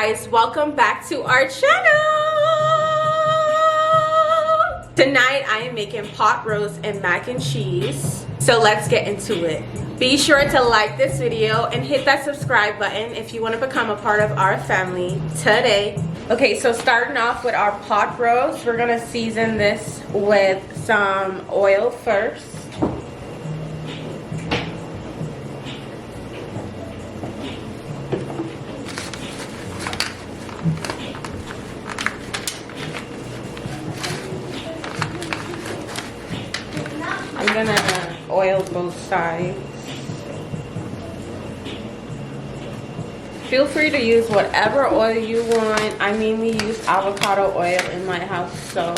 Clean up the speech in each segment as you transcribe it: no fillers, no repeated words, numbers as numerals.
guys, welcome back to our channel. Tonight I am making pot roast and mac and cheese, so let's get into it. Be sure to like this video and hit that subscribe button if you want to become a part of our family today. Okay, so starting off with our pot roast, we're gonna season this with some oil first. I'm gonna oil both sides. Feel free to use whatever oil you want. I mainly use avocado oil in my house, so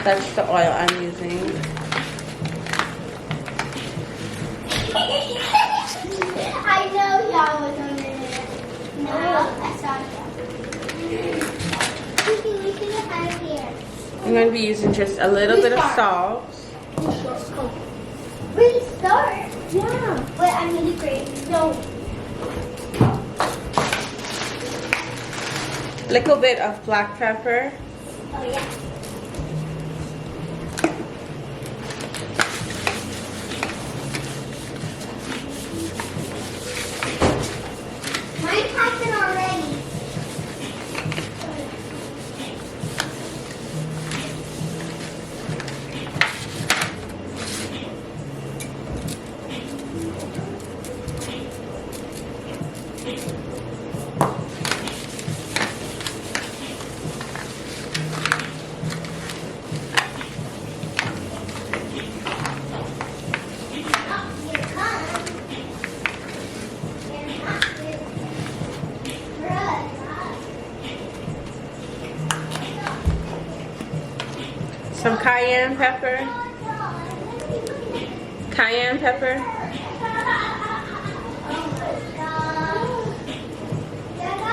that's the oil I'm using. I know y'all was on it. No, I saw y'all. We can get out of here. I'm going to be using just a little bit of salt. Restart? Yeah. But I need a grape. No. Little bit of black pepper. Oh, yeah. Mine happened already. Some cayenne pepper. Cayenne pepper.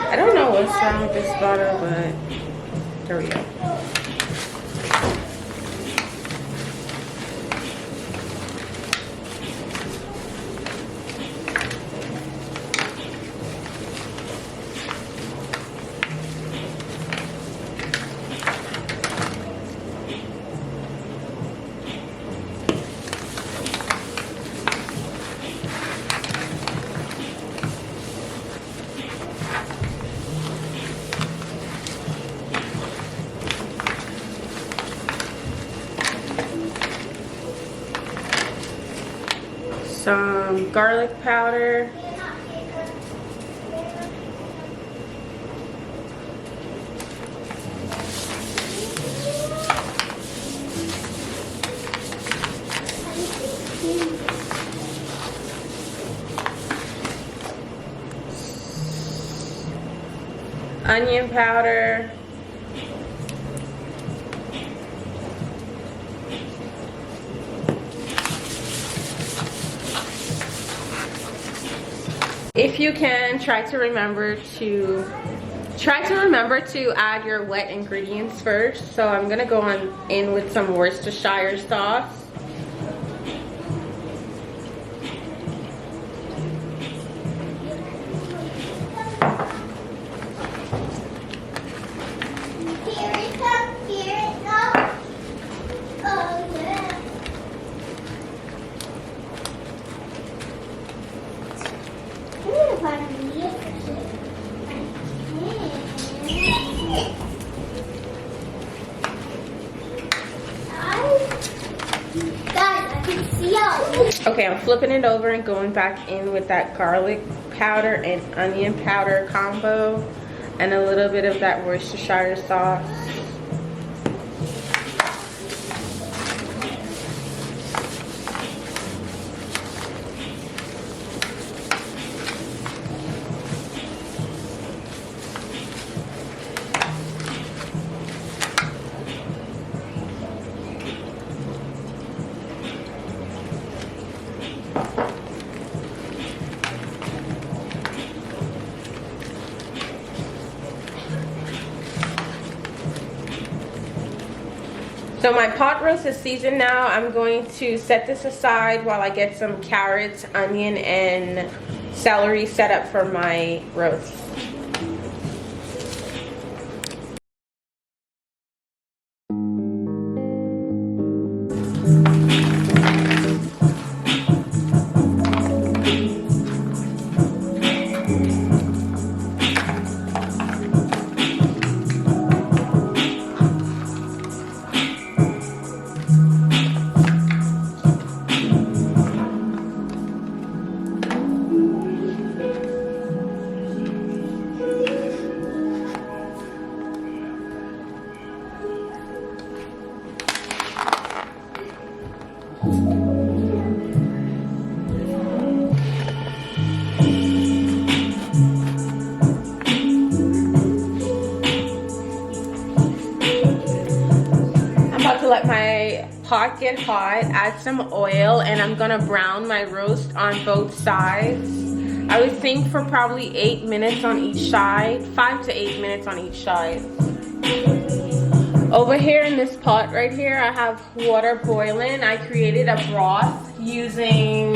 I don't know what's wrong with this bottle, but there we go. Some garlic powder. Onion powder. If you can, try to remember to add your wet ingredients first. So I'm gonna go in with some Worcestershire sauce. Here it comes, here it goes. Oh, yeah. I'm gonna find a meal for this. Guys, I can see y'all. Okay, I'm flipping it over and going back in with that garlic powder and onion powder combo and a little bit of that Worcestershire sauce. So my pot roast is seasoned now. I'm going to set this aside while I get some carrots, onion, and celery set up for my roast. to let my pot get hot, add some oil, and I'm gonna brown my roast on both sides. I would think for probably 8 minutes on each side, 5 to 8 minutes on each side. Over here in this pot right here, I have water boiling. I created a broth using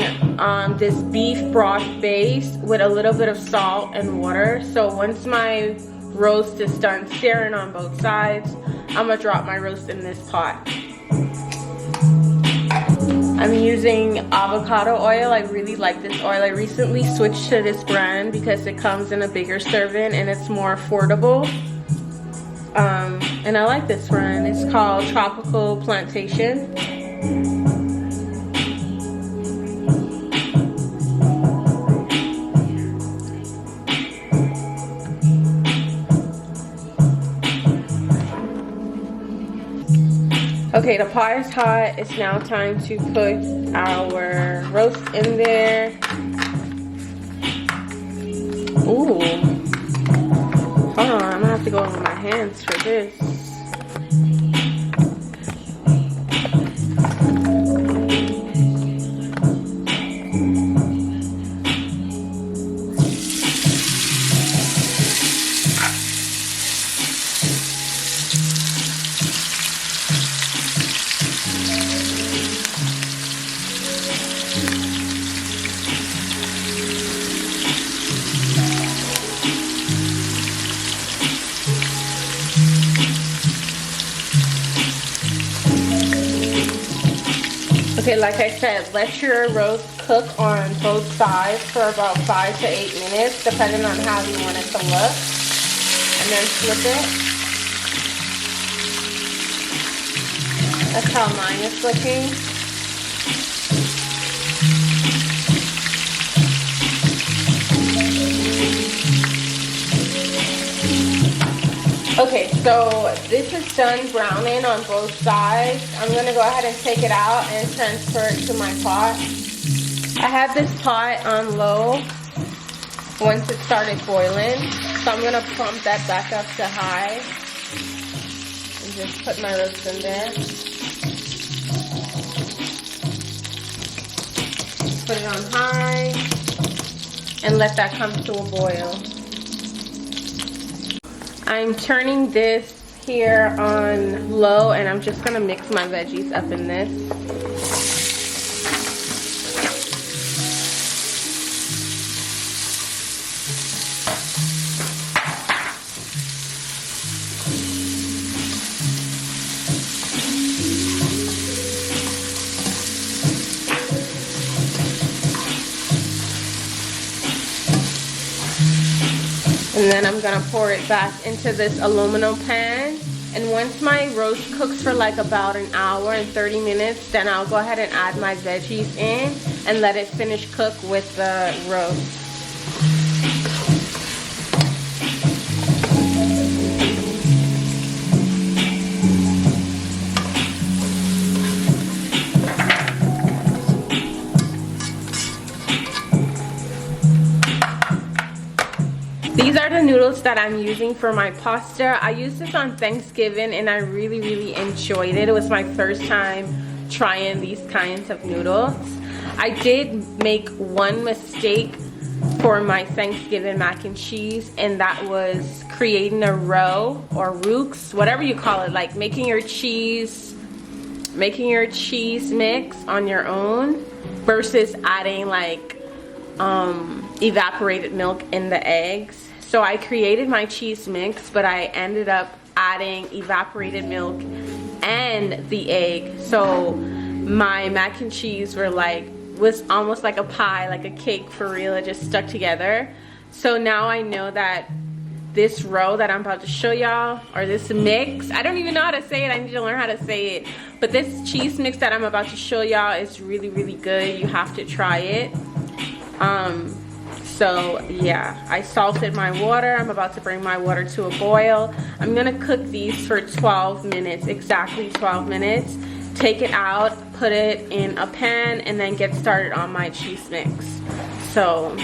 this beef broth base with a little bit of salt and water. So once my roast is done searing on both sides, I'm gonna drop my roast in this pot. I'm using avocado oil. I really like this oil. I recently switched to this brand because it comes in a bigger serving and it's more affordable. And I like this brand. It's called Tropical Plantation. Okay, the pot is hot. It's now time to put our roast in there. Ooh. Hold on, I'm gonna have to go over my hands for this. Okay, like I said, let your roast cook on both sides for about 5 to 8 minutes, depending on how you want it to look. And then flip it. That's how mine is looking. Okay, so this is done browning on both sides. I'm gonna go ahead and take it out and transfer it to my pot. I had this pot on low once it started boiling, so I'm gonna pump that back up to high and just put my roast in there. Put it on high and let that come to a boil. I'm turning this here on low and I'm just gonna mix my veggies up in this. And then I'm gonna pour it back into this aluminum pan. And once my roast cooks for like about an hour and 30 minutes, then I'll go ahead and add my veggies in and let it finish cook with the roast. These are the noodles that I'm using for my pasta. I used this on Thanksgiving and I really enjoyed it. It was my first time trying these kinds of noodles. I did make one mistake for my Thanksgiving mac and cheese, and that was creating a roux or roux, whatever you call it, like making your cheese mix on your own versus adding like evaporated milk in the eggs. So I created my cheese mix, but I ended up adding evaporated milk and the egg. So my mac and cheese was almost like a pie, like a cake for real. It just stuck together. So now I know that this roux that I'm about to show y'all, or this mix, I don't even know how to say it. I need to learn how to say it. But this cheese mix that I'm about to show y'all is really good. You have to try it. So yeah, I salted my water. I'm about to bring my water to a boil. I'm gonna cook these for 12 minutes, exactly 12 minutes. Take it out, put it in a pan, and then get started on my cheese mix. So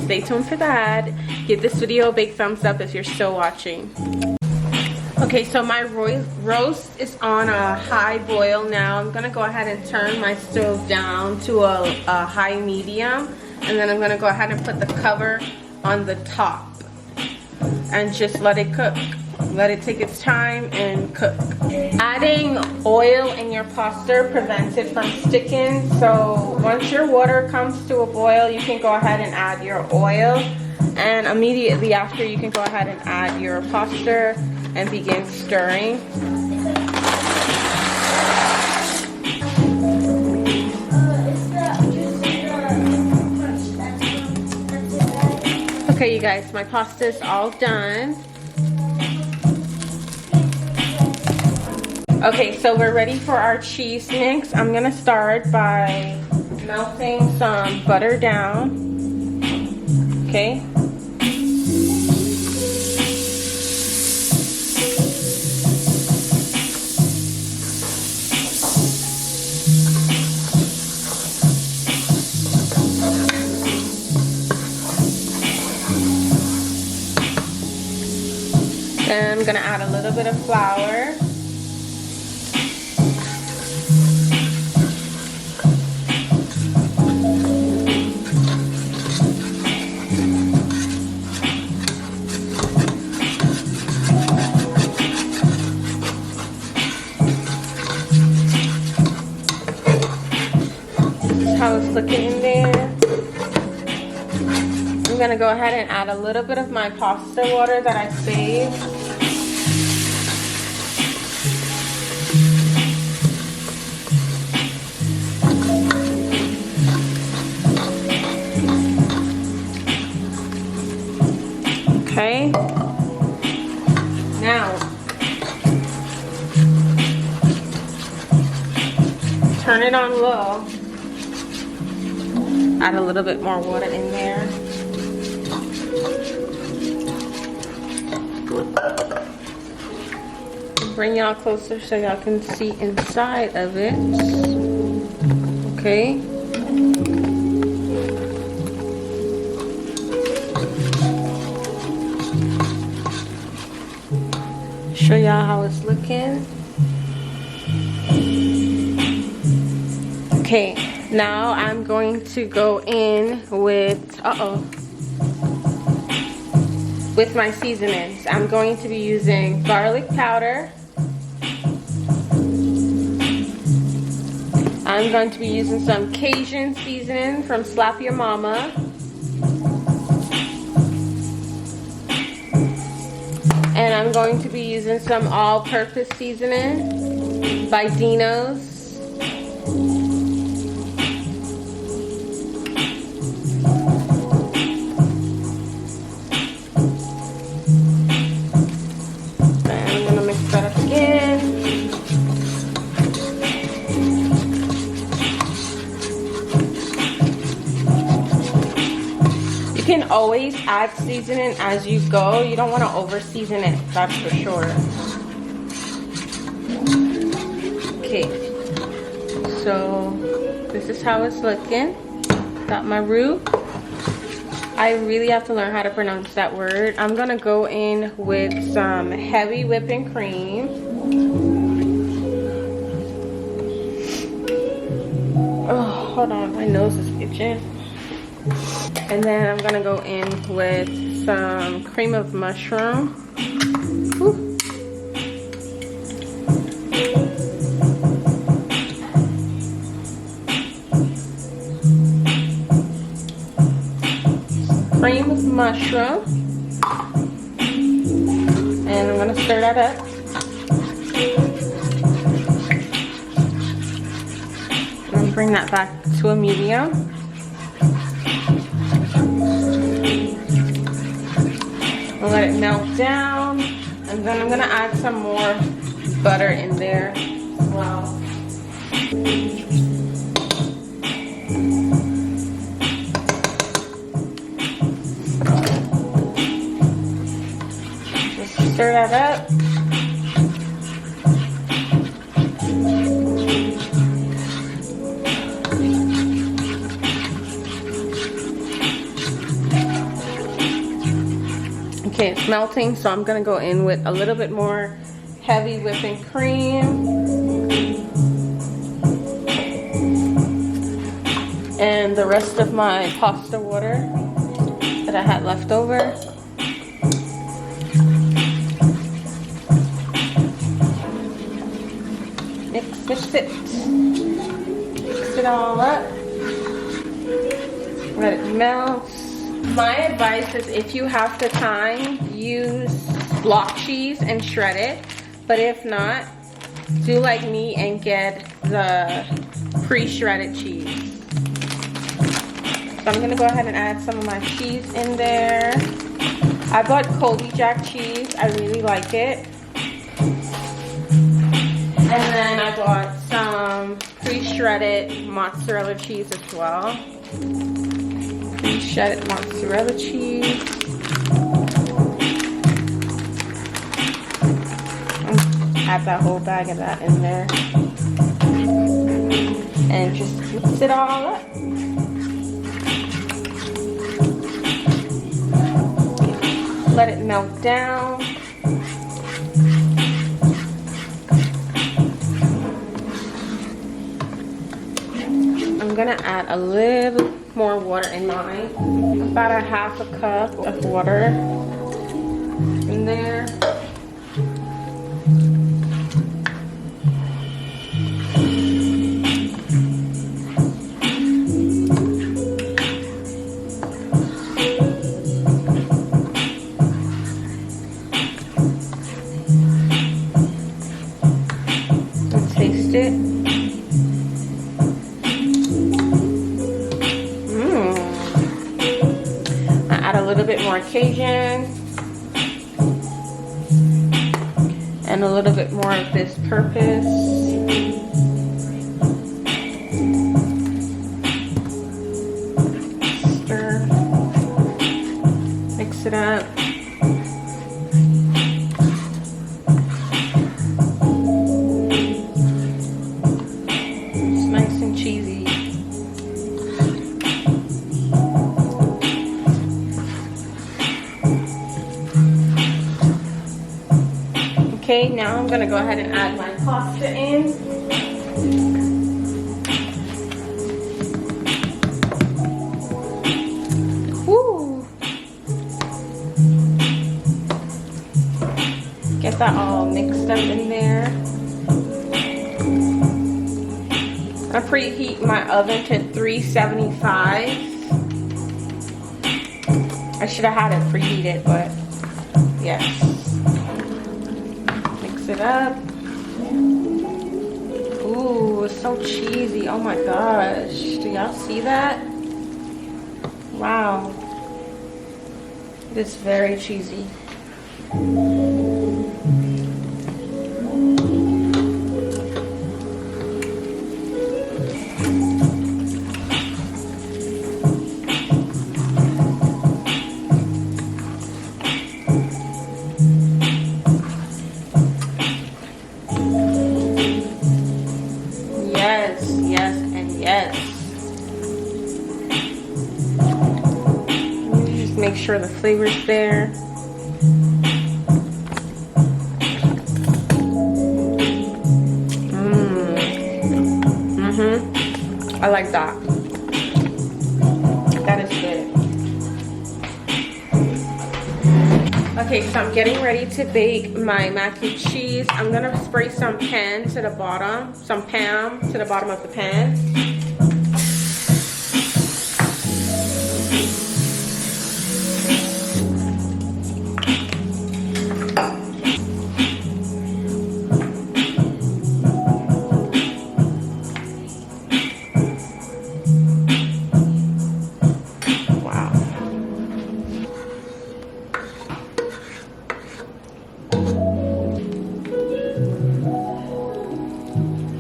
stay tuned for that. Give this video a big thumbs up if you're still watching. Okay, so my roast is on a high boil now. I'm gonna go ahead and turn my stove down to a high medium, and then I'm gonna go ahead and put the cover on the top and just let it cook. Let it take its time and cook. Adding oil in your pasta prevents it from sticking. So once your water comes to a boil, you can go ahead and add your oil. And immediately after, you can go ahead and add your pasta and begin stirring. Okay, you guys, my pasta is all done. Okay, so we're ready for our cheese mix. I'm gonna start by melting some butter down. Okay. Then I'm gonna add a little bit of flour. How it's looking in there. I'm gonna go ahead and add a little bit of my pasta water that I saved. Okay. Now, turn it on low. Add a little bit more water in there. Bring y'all closer so y'all can see inside of it. Okay. Show y'all how it's looking. Okay. Now I'm going to go in with, with my seasonings. I'm going to be using garlic powder. I'm going to be using some Cajun seasoning from Slap Your Mama. And I'm going to be using some all-purpose seasoning by Dino's. Always add seasoning as you go. You don't want to over season it, that's for sure. Okay, so this is how it's looking. Got my roux. I really have to learn how to pronounce that word. I'm gonna go in with some heavy whipping cream. Oh, hold on, my nose is itching. And then I'm gonna go in with some cream of mushroom. Whew. Cream of mushroom. And I'm gonna stir that up. And bring that back to a medium. Let it melt down, and then I'm gonna add some more butter in there as well. Just stir that up. Okay, it melting, so I'm gonna go in with a little bit more heavy whipping cream. And the rest of my pasta water that I had left over. Mix it. Mix it all up. Let it melt. My advice is if you have the time, use block cheese and shred it. But if not, do like me and get the pre-shredded cheese. So I'm gonna go ahead and add some of my cheese in there. I bought Colby Jack cheese. I really like it. And then I bought some pre-shredded mozzarella cheese as well. Pre-shredded mozzarella cheese. Add that whole bag of that in there. And just mix it all up. Let it melt down. I'm gonna add a little more water in mine. About a half a cup of water in there. Taste it. I add a little bit more Cajun and a little bit more of this purpose. Stir. Mix it up. Okay, now I'm gonna go ahead and add my pasta in. Woo! Get that all mixed up in there. I preheat my oven to 375. I should have had it preheated, but yes. It up. Ooh, it's so cheesy. Oh my gosh. Do y'all see that? Wow. It is very cheesy. Make sure the flavor's there. I like that. That is good. Okay, so I'm getting ready to bake my mac and cheese. I'm gonna spray some pan to the bottom, some Pam to the bottom of the pan.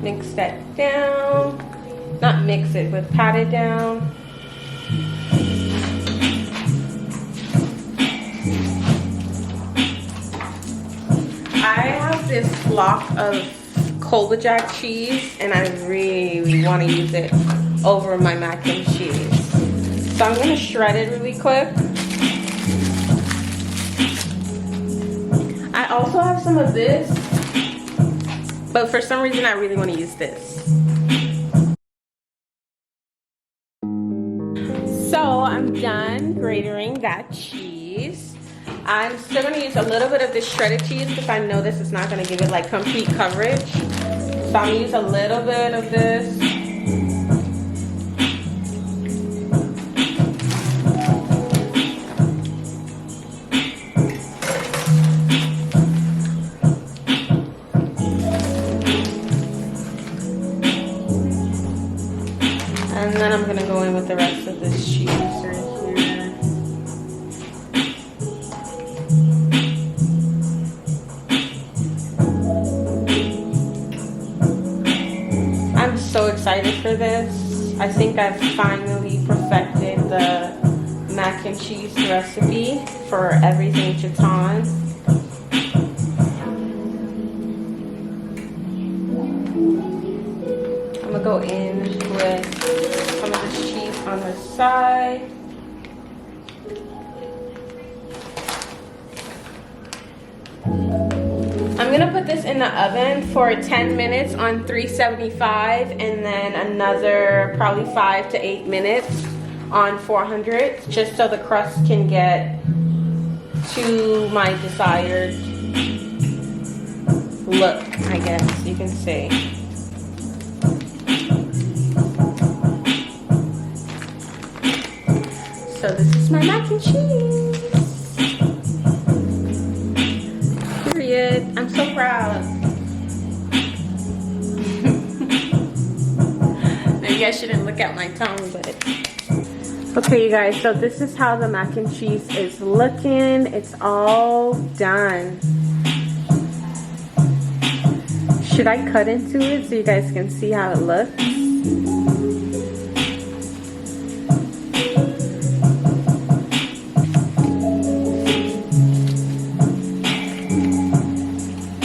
Mix that down. Not mix it, but pat it down. I have this block of Colby Jack cheese and I really want to use it over my mac and cheese. So I'm going to shred it really quick. I also have some of this, but for some reason I really want to use this. So I'm done grating that cheese. I'm still going to use a little bit of this shredded cheese because I know this is not going to give it like complete coverage. So I'm going to use a little bit of this. And then I'm going to go in with the rest of this cheese right here. I'm so excited for this. I think I've finally perfected the mac and cheese recipe for everything Jatoon. I'm going to go in with some of this cheese on the side. I'm gonna put this in the oven for 10 minutes on 375 and then another probably 5 to 8 minutes on 400 just so the crust can get to my desired look, I guess you can say. So this is my mac and cheese. Period. I'm so proud. Maybe I shouldn't look at my tongue, but... Okay, you guys, so this is how the mac and cheese is looking. It's all done. Should I cut into it so you guys can see how it looks?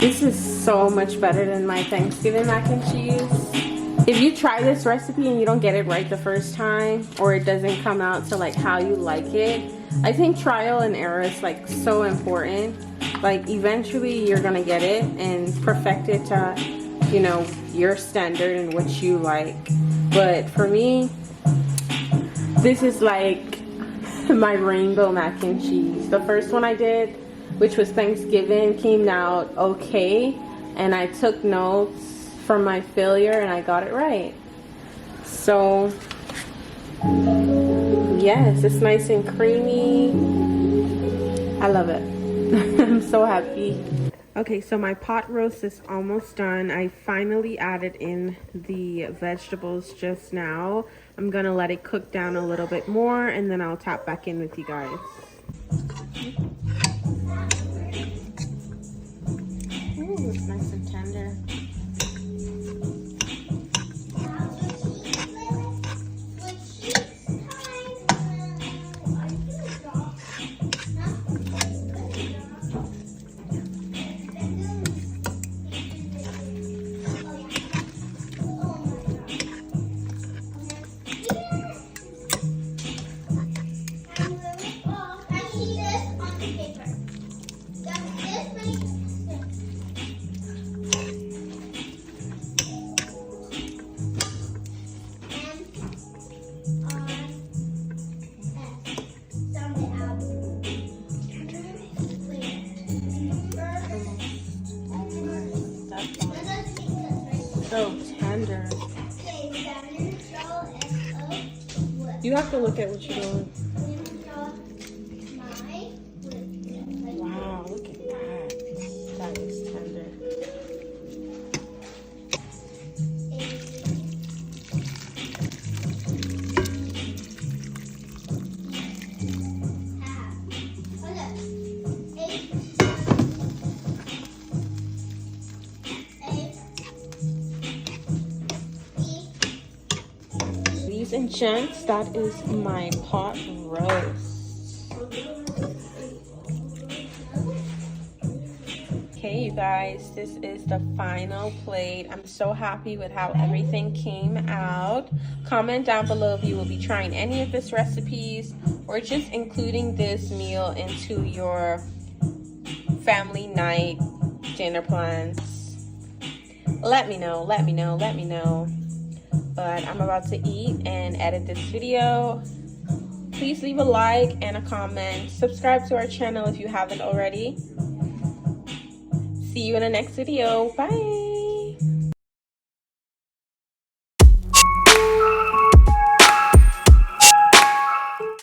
This is so much better than my Thanksgiving mac and cheese. If you try this recipe and you don't get it right the first time, or it doesn't come out to like how you like it, I think trial and error is like so important. Like eventually you're gonna get it and perfect it to, you know, your standard and what you like. But for me, this is like my rainbow mac and cheese. The first one I did, which was Thanksgiving, came out okay, and I took notes from my failure and I got it right. So yes, it's nice and creamy. I love it. I'm so happy. Okay, so my pot roast is almost done. I finally added in the vegetables just now. I'm gonna let it cook down a little bit more and then I'll tap back in with you guys. Ooh, it's nice and tender. So tender. You have to look at what you're doing. Wow, look at that. That is tender. Ladies and gents, that is my pot roast. Okay, you guys, this is the final plate. I'm so happy with how everything came out. Comment down below if you will be trying any of this recipes or just including this meal into your family night dinner plans, let me know. But I'm about to eat and edit this video. Please leave a like and a comment. Subscribe to our channel if you haven't already. See you in the next video. Bye.